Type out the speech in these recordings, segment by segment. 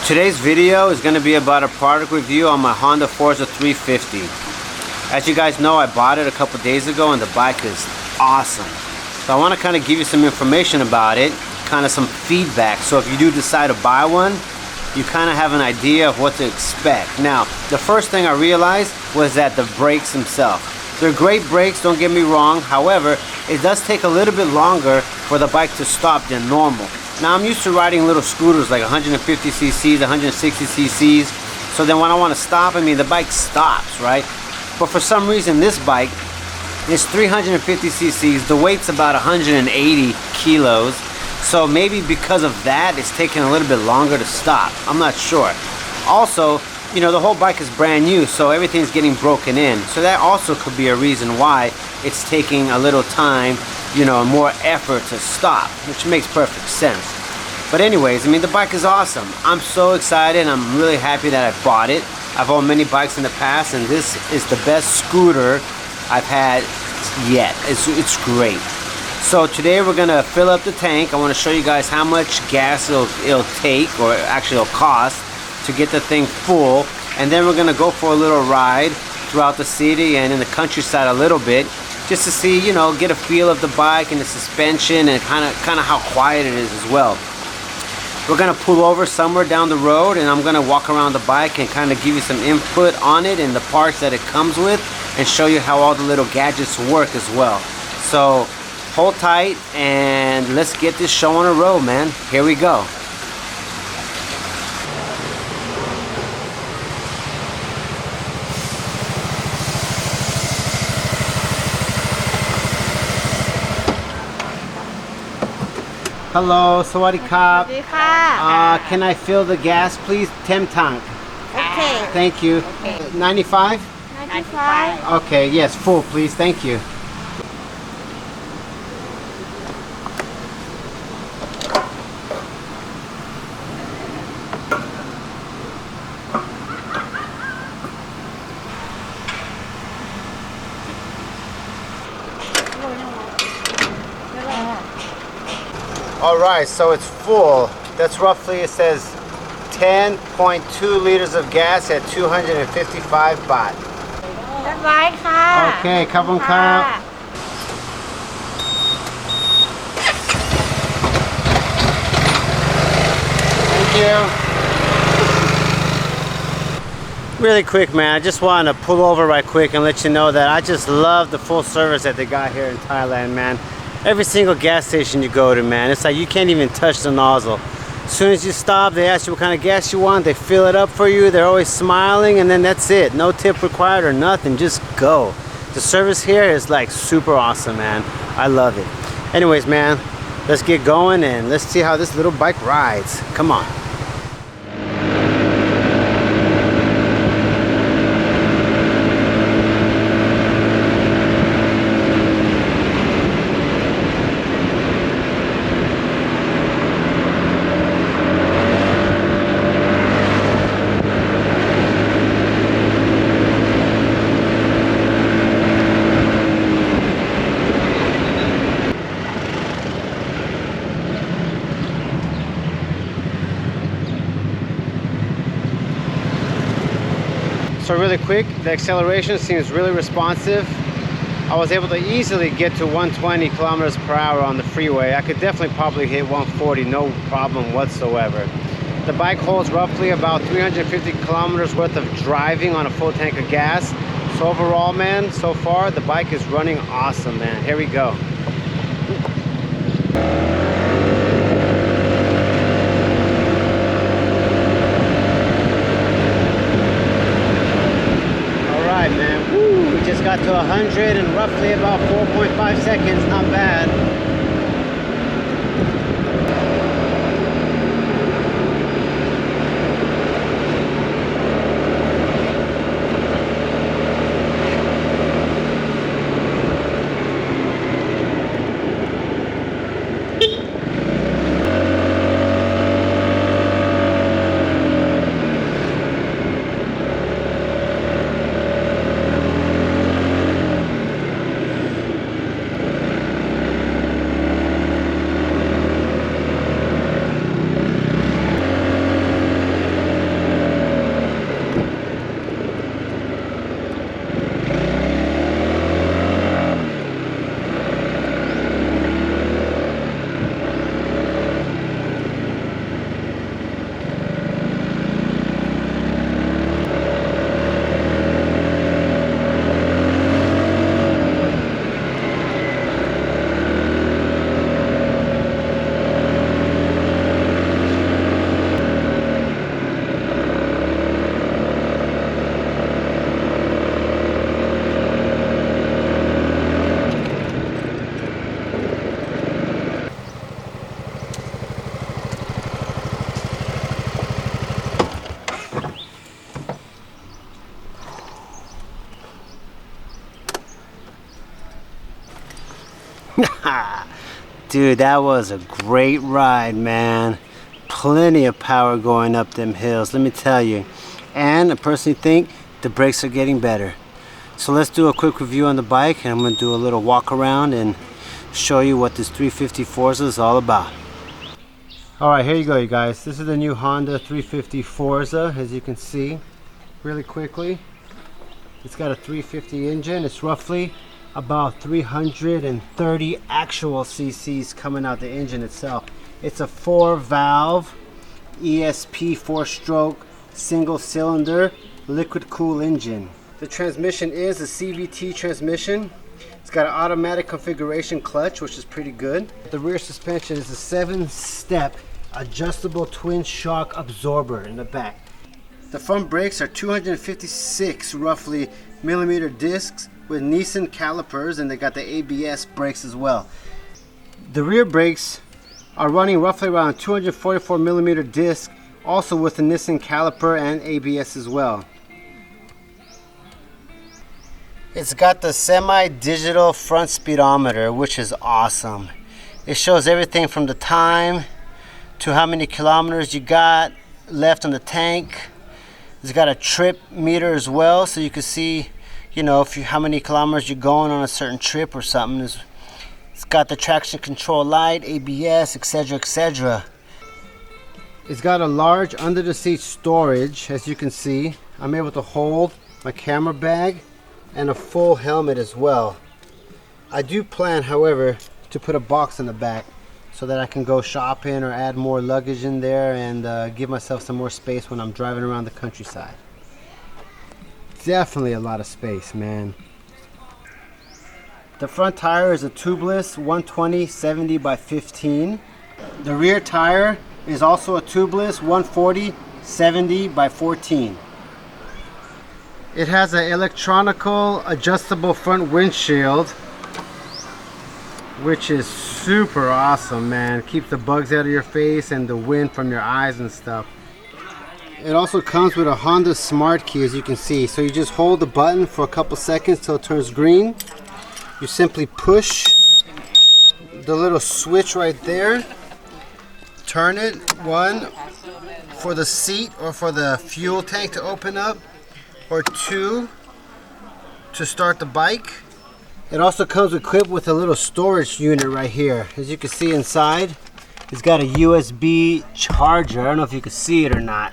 Today's video is going to be about a product review on my Honda Forza 350. As you guys know, I bought it a couple days ago and the bike is awesome. So I want to kind of give you some information about it, kind of some feedback. So if you do decide to buy one, you kind of have an idea of what to expect. Now, the first thing I realized was that the brakes themselves. They're great brakes, don't get me wrong. However, it does take a little bit longer for the bike to stop than normal. Now, I'm used to riding little scooters like 150 cc's, 160 cc's. So then when I want to stop, the bike stops, right? But for some reason, this bike is 350 cc's. The weight's about 180 kilos. So maybe because of that, it's taking a little bit longer to stop. I'm not sure. Also, you know, the whole bike is brand new, so everything's getting broken in. So that also could be a reason why it's taking a little time, you know, more effort to stop, which makes perfect sense. But anyways, the bike is awesome. I'm so excited. I'm really happy that I bought it. I've owned many bikes in the past, and this is the best scooter I've had yet. It's great. So today we're gonna fill up the tank. I want to show you guys how much gas it'll take, or actually it'll cost, to get the thing full. And then we're gonna go for a little ride throughout the city and in the countryside a little bit, just to see, you know, get a feel of the bike and the suspension and kind of how quiet it is as well. We're gonna pull over somewhere down the road and I'm gonna walk around the bike and kind of give you some input on it and the parts that it comes with, and show you how all the little gadgets work as well. So hold tight and let's get this show on the road, man. Here we go. Hello, Sawadee Kap. Can I fill the gas, please? Thanks. Okay. Thank you. Okay. 95? 95. Okay, yes, full, please. Thank you. All right, so it's full. That's roughly, it says 10.2 liters of gas at 255 baht. เรียบร้อยค่ะ Okay, ขอบคุณครับ Thank you. Really quick, man, I just want to pull over right quick and let you know that I just love the full service that they got here in Thailand, man. Every single gas station you go to, man, it's like you can't even touch the nozzle. As soon as you stop, they ask you what kind of gas you want, they fill it up for you, they're always smiling, and then that's it. No tip required or nothing, just go. The service here is like super awesome, man. I love it. Anyways, man, let's get going and let's see how this little bike rides. Come on. So really quick, the acceleration seems really responsive. I was able to easily get to 120 kilometers per hour on the freeway. I could definitely probably hit 140, no problem whatsoever. The bike holds roughly about 350 kilometers worth of driving on a full tank of gas. So overall, man, so far the bike is running awesome, man. Here we go. Man, woo, we just got to 100 in roughly about 4.5 seconds, not bad. Dude, that was a great ride, man. Plenty of power going up them hills, let me tell you. And I personally think the brakes are getting better. So let's do a quick review on the bike, and I'm going to do a little walk around and show you what this 350 Forza is all about. Alright, here you go, you guys. This is the new Honda 350 Forza, as you can see. Really quickly, it's got a 350 engine. It's roughly about 330 actual cc's coming out the engine itself. It's a 4-valve ESP 4-stroke single cylinder liquid cool engine. The transmission is a CVT transmission. It's got an automatic configuration clutch, which is pretty good. The rear suspension is a 7-step adjustable twin shock absorber in the back. The front brakes are 256 roughly millimeter discs with Nissan calipers, and they got the ABS brakes as well. The rear brakes are running roughly around 244 millimeter disc, also with the Nissan caliper and ABS as well. It's got the semi-digital front speedometer, which is awesome. It shows everything from the time to how many kilometers you got left on the tank. It's got a trip meter as well, so you can see, you know, how many kilometers you're going on a certain trip or something. It's got the traction control light, ABS, etc., etc. It's got a large under the seat storage, as you can see. I'm able to hold my camera bag and a full helmet as well. I do plan, however, to put a box in the back so that I can go shopping or add more luggage in there and give myself some more space when I'm driving around the countryside. Definitely a lot of space, man. The front tire is a tubeless 120/70 by 15. The rear tire is also a tubeless 140/70 by 14. It has an electronical adjustable front windshield, which is super awesome, man. Keeps the bugs out of your face and the wind from your eyes and stuff. It also comes with a Honda Smart Key, as you can see. So you just hold the button for a couple seconds till it turns green. You simply push the little switch right there. Turn it, one for the seat or for the fuel tank to open up, or two to start the bike. It also comes equipped with a little storage unit right here. As you can see inside, it's got a USB charger. I don't know if you can see it or not,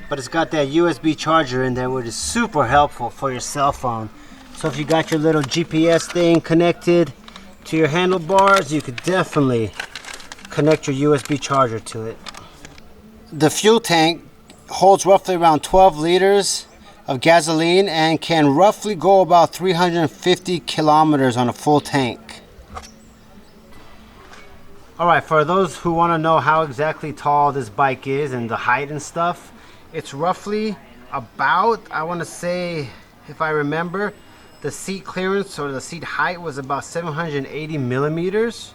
but it's got that USB charger in there, which is super helpful for your cell phone. So if you got your little GPS thing connected to your handlebars, you could definitely connect your USB charger to it. The fuel tank holds roughly around 12 liters of gasoline and can roughly go about 350 kilometers on a full tank. Alright, for those who want to know how exactly tall this bike is and the height and stuff, it's roughly about, I want to say, if I remember, the seat clearance or the seat height was about 780 millimeters,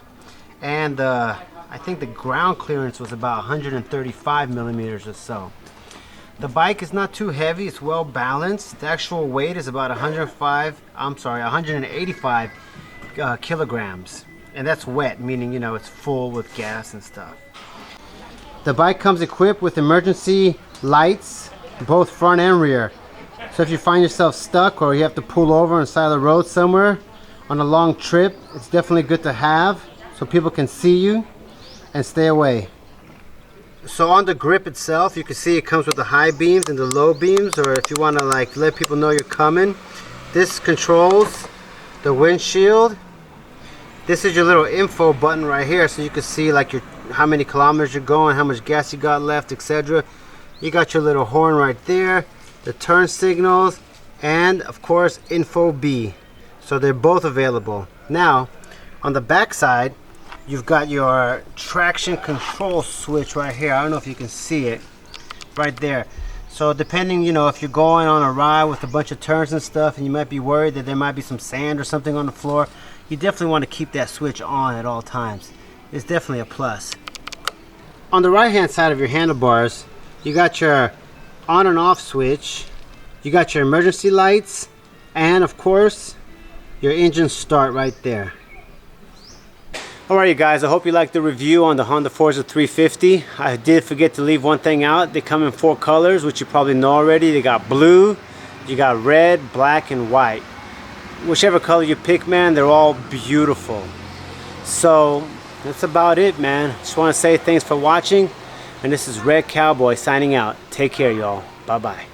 and I think the ground clearance was about 135 millimeters or so. The bike is not too heavy, it's well balanced. The actual weight is about 185 kilograms. And that's wet, meaning, you know, it's full with gas and stuff. The bike comes equipped with emergency lights, both front and rear. So if you find yourself stuck or you have to pull over on the side of the road somewhere on a long trip, it's definitely good to have so people can see you and stay away. So on the grip itself, you can see it comes with the high beams and the low beams, or if you want to like let people know you're coming, this controls the windshield. This is your little info button right here, so you can see like how many kilometers you're going, how much gas you got left, etc. You got your little horn right there, the turn signals, and of course info B. So they're both available. Now on the back side, you've got your traction control switch right here. I don't know if you can see it right there. So depending, you know, if you're going on a ride with a bunch of turns and stuff and you might be worried that there might be some sand or something on the floor, you definitely want to keep that switch on at all times. It's definitely a plus. On the right hand side of your handlebars, you got your on and off switch, you got your emergency lights, and of course your engine start right there. Alright you guys, I hope you liked the review on the Honda Forza 350. I did forget to leave one thing out. They come in 4 colors, which you probably know already. They got blue, you got red, black, and white. Whichever color you pick, man, they're all beautiful. So that's about it, man. Just want to say thanks for watching, and this is Red Cowboy signing out. Take care, y'all. Bye bye.